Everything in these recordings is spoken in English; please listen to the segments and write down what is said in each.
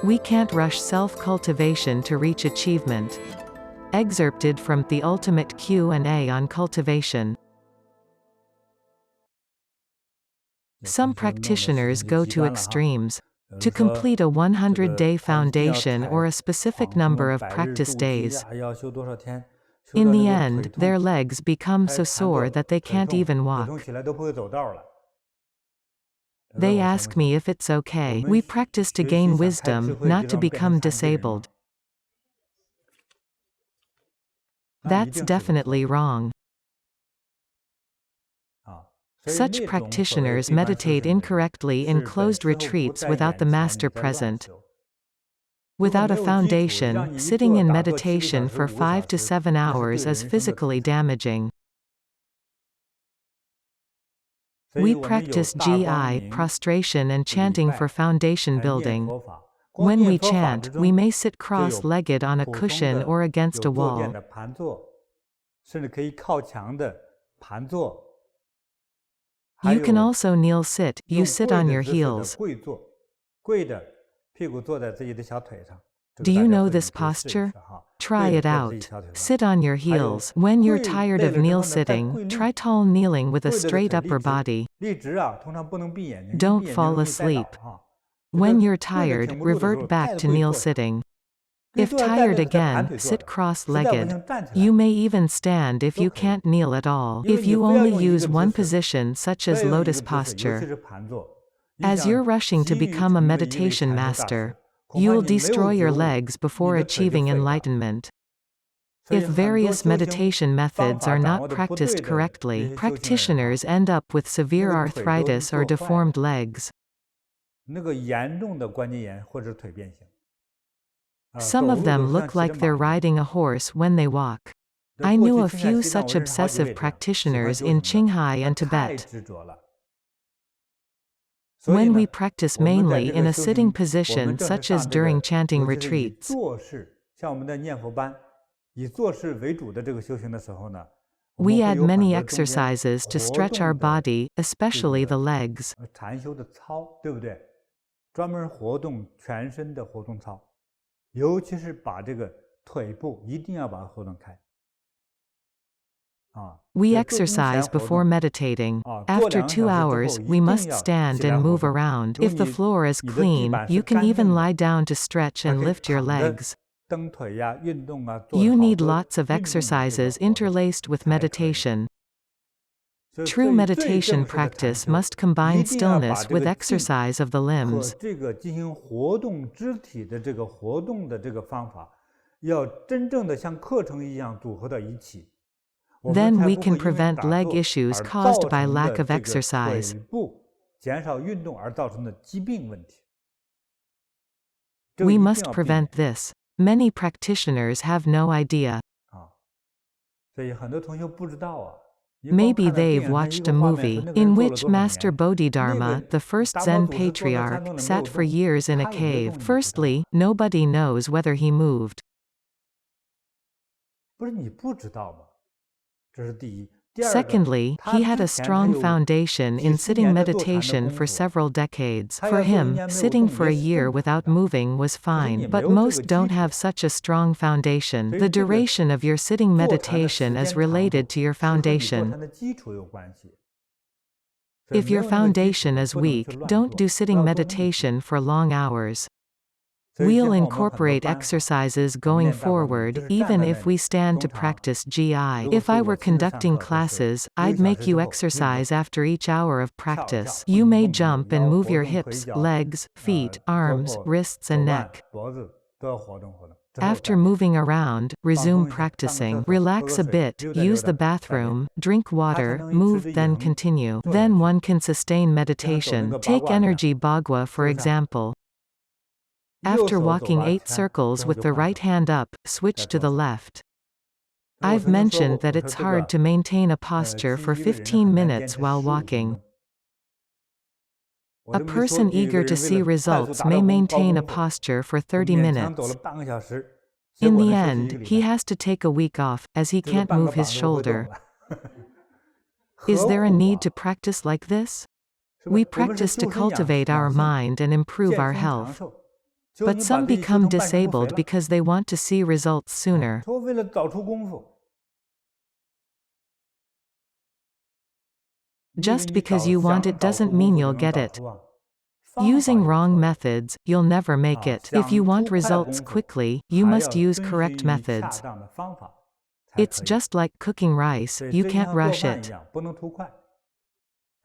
We can't rush self-cultivation to reach achievement. Excerpted from The Ultimate Q&A on Cultivation. Some practitioners go to extremes. To complete a 100-day foundation or a specific number of practice days. In the end, their legs become so sore that they can't even walk. They ask me if it's okay. We practice to gain wisdom, not to become disabled. That's definitely wrong. Such practitioners meditate incorrectly in closed retreats without the master present. Without a foundation, sitting in meditation for 5 to 7 hours is physically damaging. We practice GI, prostration and chanting for foundation building. When we chant, we may sit cross-legged on a cushion or against a wall. You can also kneel sit, you sit on your heels. Do you know this posture? Try it out. Sit on your heels. When you're tired of kneel sitting, try tall kneeling with a straight upper body. Don't fall asleep. When you're tired, revert back to kneel sitting. If tired again, sit cross-legged. You may even stand if you can't kneel at all, if you only use one position such as lotus posture. As you're rushing to become a meditation master, you'll destroy your legs before achieving enlightenment. If various meditation methods are not practiced correctly, practitioners end up with severe arthritis or deformed legs. Some of them look like they're riding a horse when they walk. I knew a few such obsessive practitioners in Qinghai and Tibet. When we practice mainly in a sitting position such as during chanting retreats, we add many exercises to stretch our body, especially the legs. We exercise before meditating. After 2 hours, we must stand and move around. If the floor is clean, you can even lie down to stretch and lift your legs. You need lots of exercises interlaced with meditation. True meditation practice must combine stillness with exercise of the limbs. Then we can prevent leg issues caused by lack of exercise. We must prevent this. Many practitioners have no idea. Maybe they've watched a movie, in which Master Bodhidharma, the first Zen patriarch, sat for years in a cave. Firstly, nobody knows whether he moved. Secondly, he had a strong foundation in sitting meditation for several decades. For him, sitting for a year without moving was fine, but most don't have such a strong foundation. The duration of your sitting meditation is related to your foundation. If your foundation is weak, don't do sitting meditation for long hours. We'll incorporate exercises going forward, even if we stand to practice GI. If I were conducting classes, I'd make you exercise after each hour of practice. You may jump and move your hips, legs, feet, arms, wrists and neck. After moving around, resume practicing. Relax a bit, use the bathroom, drink water, move, then continue. Then one can sustain meditation. Take Energy Bagua for example. After walking 8 circles with the right hand up, switch to the left. I've mentioned that it's hard to maintain a posture for 15 minutes while walking. A person eager to see results may maintain a posture for 30 minutes. In the end, he has to take a week off, as he can't move his shoulder. Is there a need to practice like this? We practice to cultivate our mind and improve our health. But some become disabled because they want to see results sooner. 说为了早出功夫。 Just because you want it doesn't mean you'll get it. Using wrong methods, you'll never make it. If you want results quickly, you must use correct methods. It's just like cooking rice, you can't rush it.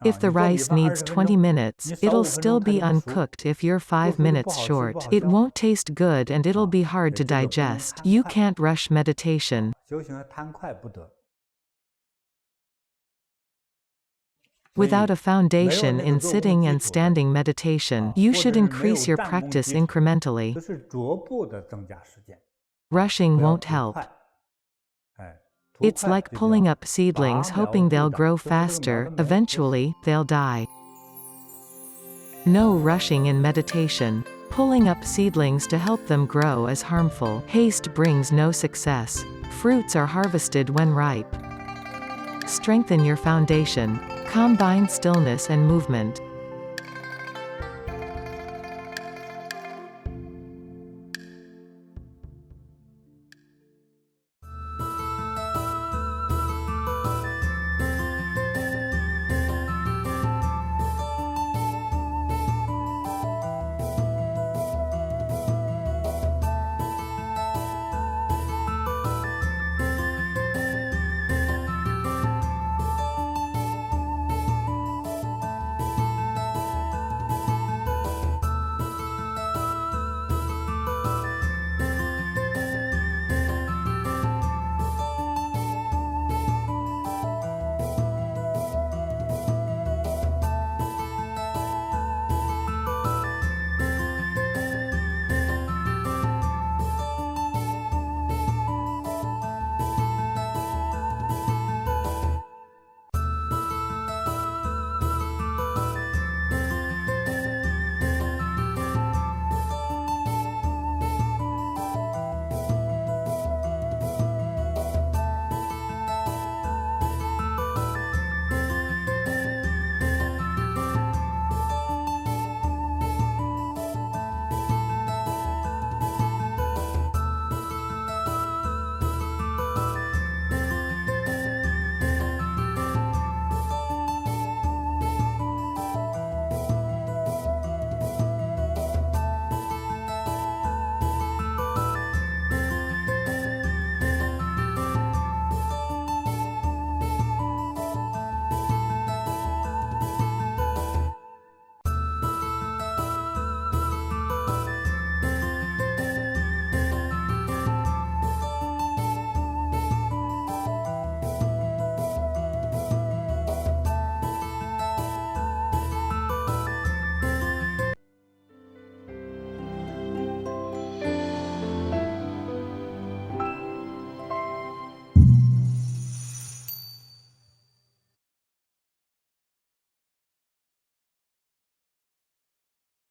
If the rice needs 20 minutes, it'll still be uncooked if you're 5 minutes short. It won't taste good and it'll be hard to digest. You can't rush meditation. Without a foundation in sitting and standing meditation, you should increase your practice incrementally. Rushing won't help. It's like pulling up seedlings hoping they'll grow faster, eventually, they'll die. No rushing in meditation. Pulling up seedlings to help them grow is harmful. Haste brings no success. Fruits are harvested when ripe. Strengthen your foundation. Combine stillness and movement.